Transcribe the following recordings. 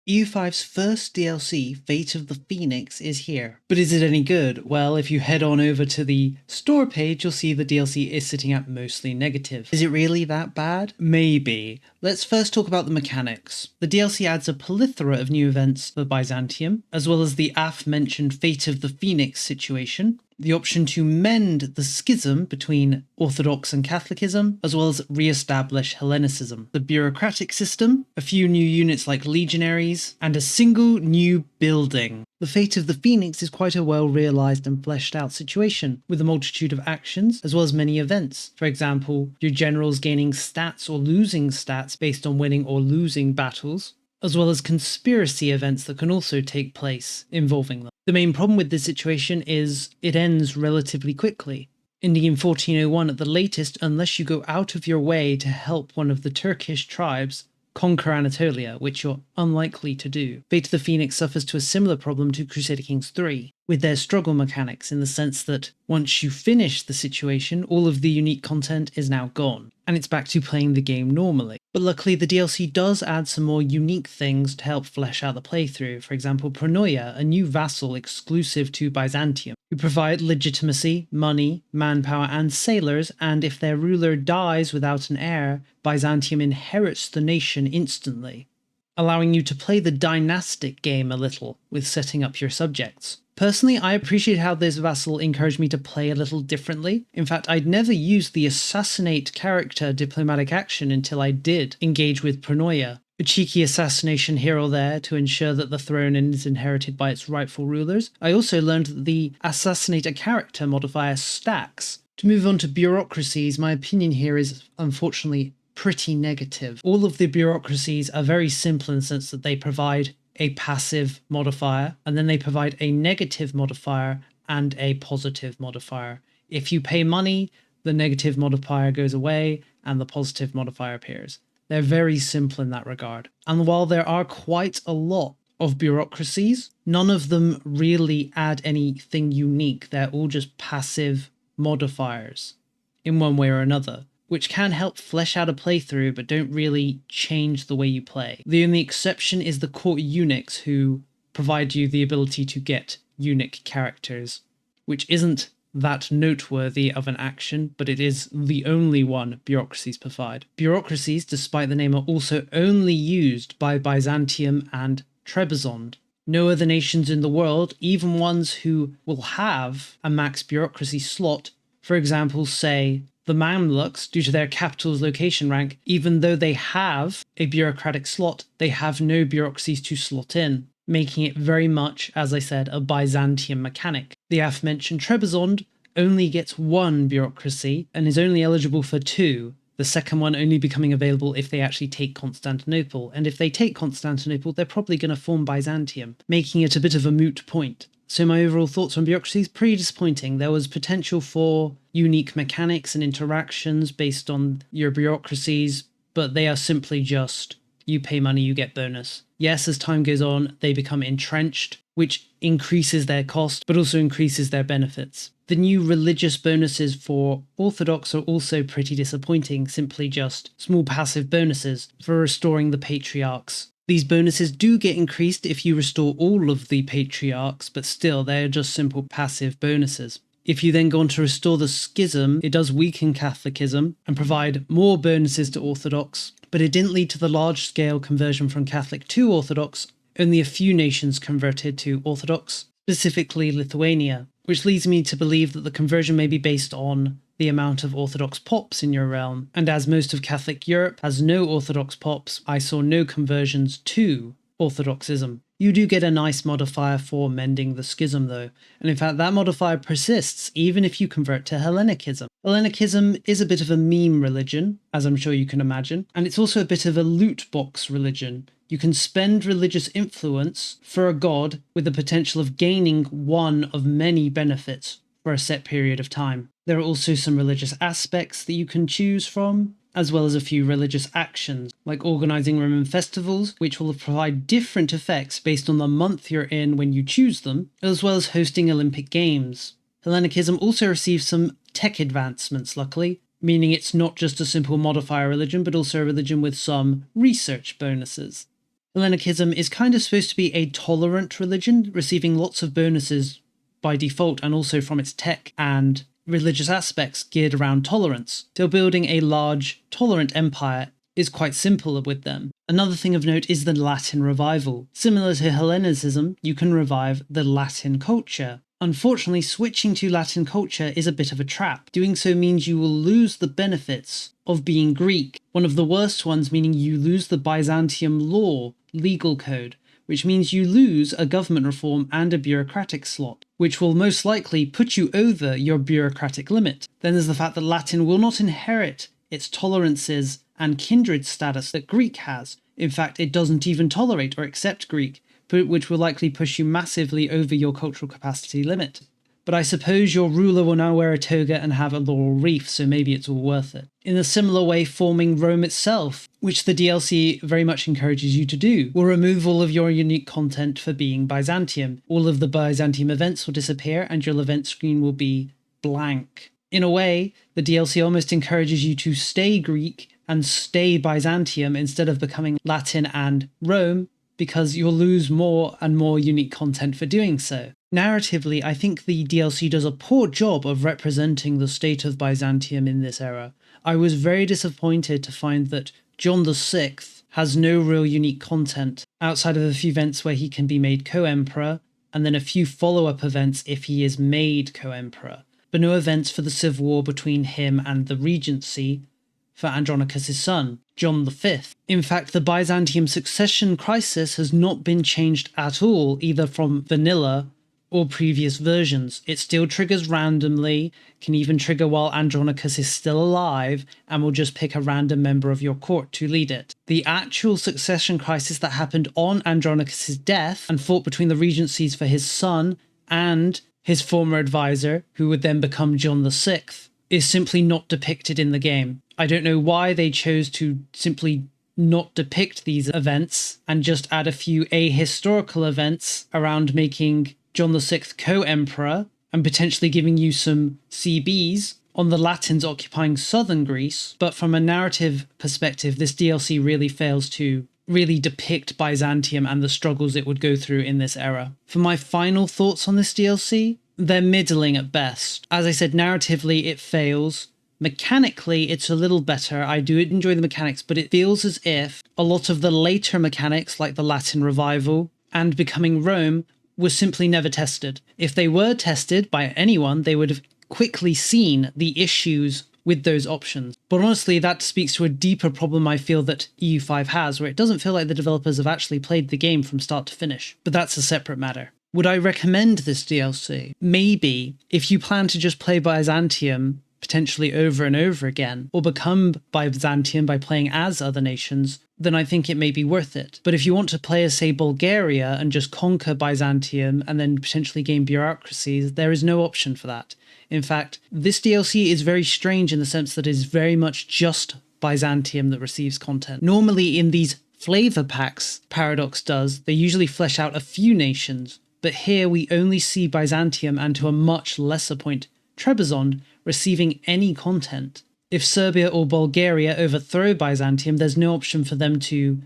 EU5's first DLC, Fate of the Phoenix, is here. But is it any good? Well, if you head on over to the store page, you'll see the DLC is sitting at mostly negative. Is it really that bad? Maybe. Let's first talk about the mechanics. The DLC adds a plethora of new events for Byzantium, as well as the aforementioned Fate of the Phoenix situation, the option to mend the schism between Orthodox and Catholicism, as well as re-establish Hellenicism, the bureaucratic system, a few new units like legionaries, and a single new building. The Fate of the Phoenix is quite a well-realised and fleshed out situation, with a multitude of actions, as well as many events. For example, your generals gaining stats or losing stats based on winning or losing battles, as well as conspiracy events that can also take place involving them. The main problem with this situation is it ends relatively quickly, ending in 1401 at the latest unless you go out of your way to help one of the Turkish tribes conquer Anatolia, which you're unlikely to do. Fate of the Phoenix suffers to a similar problem to Crusader Kings 3, with their struggle mechanics in the sense that once you finish the situation, all of the unique content is now gone, and it's back to playing the game normally. But luckily the DLC does add some more unique things to help flesh out the playthrough. For example, Pronoia, a new vassal exclusive to Byzantium, who provide legitimacy, money, manpower and sailors, and if their ruler dies without an heir, Byzantium inherits the nation instantly, allowing you to play the dynastic game a little with setting up your subjects. Personally, I appreciate how this vassal encouraged me to play a little differently. In fact, I'd never used the assassinate character diplomatic action until I did engage with Pronoia. A cheeky assassination here or there to ensure that the throne is inherited by its rightful rulers. I also learned that the assassinate a character modifier stacks. To move on to bureaucracies, my opinion here is unfortunately pretty negative. All of the bureaucracies are very simple in the sense that they provide a passive modifier, and then they provide a negative modifier and a positive modifier. If you pay money, the negative modifier goes away and the positive modifier appears. They're very simple in that regard. And while there are quite a lot of bureaucracies, none of them really add anything unique. They're all just passive modifiers in one way or another, which can help flesh out a playthrough but don't really change the way you play. The only exception is the court eunuchs, who provide you the ability to get eunuch characters, which isn't that noteworthy of an action, but it is the only one bureaucracies provide. Bureaucracies, despite the name, are also only used by Byzantium and Trebizond. No other nations in the world, even ones who will have a max bureaucracy slot, for example, say the Mamluks, due to their capital's location rank, even though they have a bureaucratic slot, they have no bureaucracies to slot in, making it very much, as I said, a Byzantium mechanic. The aforementioned Trebizond only gets one bureaucracy and is only eligible for two, the second one only becoming available if they actually take Constantinople, and if they take Constantinople, they're probably going to form Byzantium, making it a bit of a moot point. So my overall thoughts on bureaucracies, pretty disappointing. There was potential for unique mechanics and interactions based on your bureaucracies, but they are simply just, you pay money, you get bonus. Yes, as time goes on, they become entrenched, which increases their cost, but also increases their benefits. The new religious bonuses for Orthodox are also pretty disappointing, simply just small passive bonuses for restoring the patriarchs. These bonuses do get increased if you restore all of the patriarchs, but still they're just simple passive bonuses. If you then go on to restore the schism, it does weaken Catholicism and provide more bonuses to Orthodox, but it didn't lead to the large-scale conversion from Catholic to Orthodox. Only a few nations converted to Orthodox, specifically Lithuania, which leads me to believe that the conversion may be based on the amount of Orthodox pops in your realm, and as most of Catholic Europe has no Orthodox pops, I saw no conversions to Orthodoxism. You do get a nice modifier for mending the schism though, and in fact that modifier persists even if you convert to Hellenicism. Hellenicism is a bit of a meme religion, as I'm sure you can imagine, and it's also a bit of a loot box religion. You can spend religious influence for a god with the potential of gaining one of many benefits for a set period of time. There are also some religious aspects that you can choose from, as well as a few religious actions, like organising Roman festivals, which will provide different effects based on the month you're in when you choose them, as well as hosting Olympic Games. Hellenicism also receives some tech advancements, luckily, meaning it's not just a simple modifier religion, but also a religion with some research bonuses. Hellenicism is kind of supposed to be a tolerant religion, receiving lots of bonuses by default and also from its tech and religious aspects geared around tolerance. So building a large, tolerant empire is quite simple with them. Another thing of note is the Latin revival. Similar to Hellenicism, you can revive the Latin culture. Unfortunately, switching to Latin culture is a bit of a trap. Doing so means you will lose the benefits of being Greek. One of the worst ones, meaning you lose the Byzantium law, legal code, which means you lose a government reform and a bureaucratic slot, which will most likely put you over your bureaucratic limit. Then there's the fact that Latin will not inherit its tolerances and kindred status that Greek has. In fact, it doesn't even tolerate or accept Greek, which will likely push you massively over your cultural capacity limit. But I suppose your ruler will now wear a toga and have a laurel wreath, so maybe it's all worth it. In a similar way, forming Rome itself, which the DLC very much encourages you to do, will remove all of your unique content for being Byzantium. All of the Byzantium events will disappear and your event screen will be blank. In a way, the DLC almost encourages you to stay Greek and stay Byzantium instead of becoming Latin and Rome, because you'll lose more and more unique content for doing so. Narratively, I think the DLC does a poor job of representing the state of Byzantium in this era. I was very disappointed to find that John VI has no real unique content, outside of a few events where he can be made co-emperor, and then a few follow-up events if he is made co-emperor, but no events for the civil war between him and the regency for Andronicus' son, John V. In fact, the Byzantium succession crisis has not been changed at all, either from vanilla or previous versions. It still triggers randomly, can even trigger while Andronicus is still alive, and will just pick a random member of your court to lead it. The actual succession crisis that happened on Andronicus' death and fought between the regencies for his son and his former advisor, who would then become John VI, is simply not depicted in the game. I don't know why they chose to simply not depict these events and just add a few ahistorical events around making John VI co-emperor and potentially giving you some CBs on the Latins occupying southern Greece. But from a narrative perspective, this DLC really fails to really depict Byzantium and the struggles it would go through in this era. For my final thoughts on this DLC, they're middling at best. As I said, narratively it fails. Mechanically, it's a little better. I do enjoy the mechanics, but it feels as if a lot of the later mechanics, like the Latin revival and becoming Rome, were simply never tested. If they were tested by anyone, they would have quickly seen the issues with those options. But honestly, that speaks to a deeper problem I feel that EU5 has, where it doesn't feel like the developers have actually played the game from start to finish. But that's a separate matter. Would I recommend this DLC? Maybe, if you plan to just play Byzantium potentially over and over again, or become Byzantium by playing as other nations, then I think it may be worth it. But if you want to play as, say, Bulgaria and just conquer Byzantium and then potentially gain bureaucracies, there is no option for that. In fact, this DLC is very strange in the sense that it is very much just Byzantium that receives content. Normally in these flavor packs, Paradox does, they usually flesh out a few nations, but here we only see Byzantium and to a much lesser point, Trebizond, receiving any content. If Serbia or Bulgaria overthrow Byzantium, there's no option for them to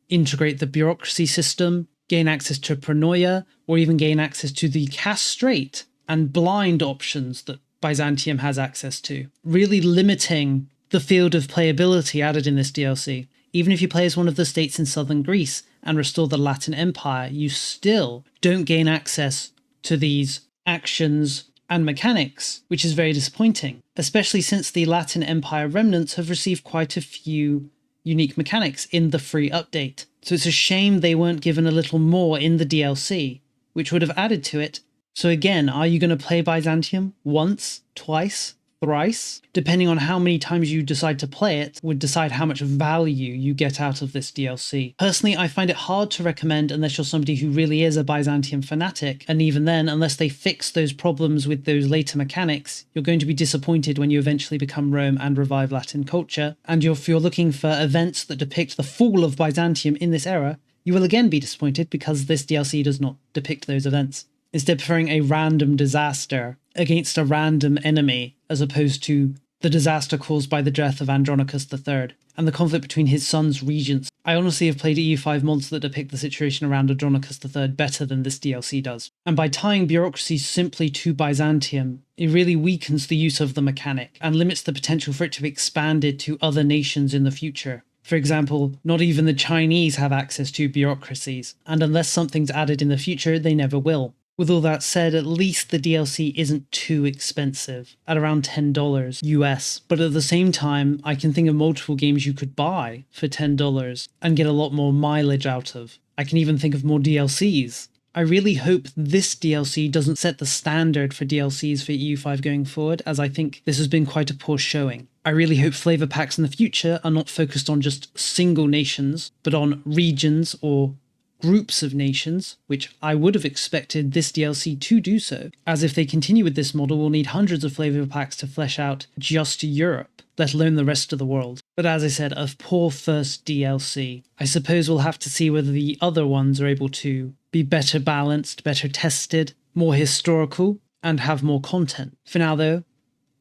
integrate the bureaucracy system, gain access to Pronoia, or even gain access to the castrate and blind options that Byzantium has access to, really limiting the field of playability added in this DLC. Even if you play as one of the states in southern Greece and restore the Latin Empire, you still don't gain access to these actions and mechanics, which is very disappointing, especially since the Latin Empire remnants have received quite a few unique mechanics in the free update. So it's a shame they weren't given a little more in the DLC, which would have added to it. So again, are you going to play Byzantium once, twice, thrice? Depending on how many times you decide to play it would decide how much value you get out of this DLC. Personally, I find it hard to recommend unless you're somebody who really is a Byzantium fanatic, and even then, unless they fix those problems with those later mechanics, you're going to be disappointed when you eventually become Rome and revive Latin culture. And if you're looking for events that depict the fall of Byzantium in this era, you will again be disappointed because this DLC does not depict those events. Instead preferring a random disaster against a random enemy, as opposed to the disaster caused by the death of Andronicus III. and the conflict between his son's regents. I honestly have played EU5 mods that depict the situation around Andronicus III better than this DLC does. And by tying bureaucracy simply to Byzantium, it really weakens the use of the mechanic and limits the potential for it to be expanded to other nations in the future. For example, not even the Chinese have access to bureaucracies, and unless something's added in the future, they never will. With all that said, at least the DLC isn't too expensive, at around $10 US, but at the same time, I can think of multiple games you could buy for $10 and get a lot more mileage out of. I can even think of more DLCs. I really hope this DLC doesn't set the standard for DLCs for EU5 going forward, as I think this has been quite a poor showing. I really hope flavor packs in the future are not focused on just single nations, but on regions or groups of nations, which I would have expected this DLC to do so, as if they continue with this model, we'll need hundreds of flavor packs to flesh out just Europe, let alone the rest of the world. But as I said, a poor first DLC. I suppose we'll have to see whether the other ones are able to be better balanced, better tested, more historical, and have more content. For now though,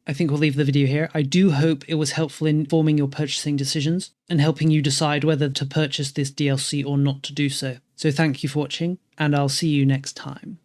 I think we'll leave the video here. I do hope it was helpful in forming your purchasing decisions and helping you decide whether to purchase this DLC or not to do so. So thank you for watching, and I'll see you next time.